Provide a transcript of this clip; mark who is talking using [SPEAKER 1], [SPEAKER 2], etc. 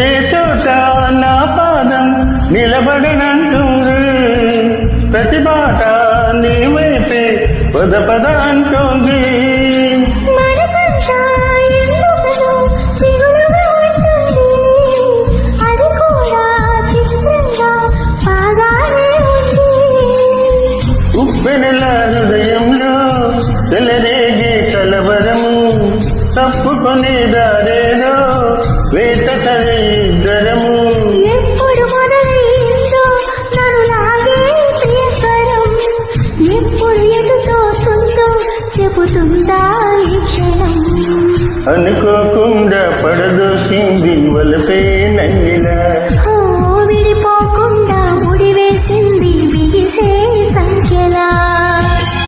[SPEAKER 1] ఏ చోట నా పాదం నిలబడనంటుంది, ప్రతి బాట నీ వైపే పద పద అంటుంది. ఉప్పెనెల హృదయంలో తెలరేగే కలవరము, తప్పుకొని దారేదో వేటకలే ఇద్దరము.
[SPEAKER 2] ఎప్పుడు మొదలైందో నన్ను లాగే ప్రియకరం, ఎప్పుడు ఎదుగుతుందో చెబుతుందా ఈ క్షణం.
[SPEAKER 1] అనుకోకుండా పడదోసింది వలపే నంగిలా.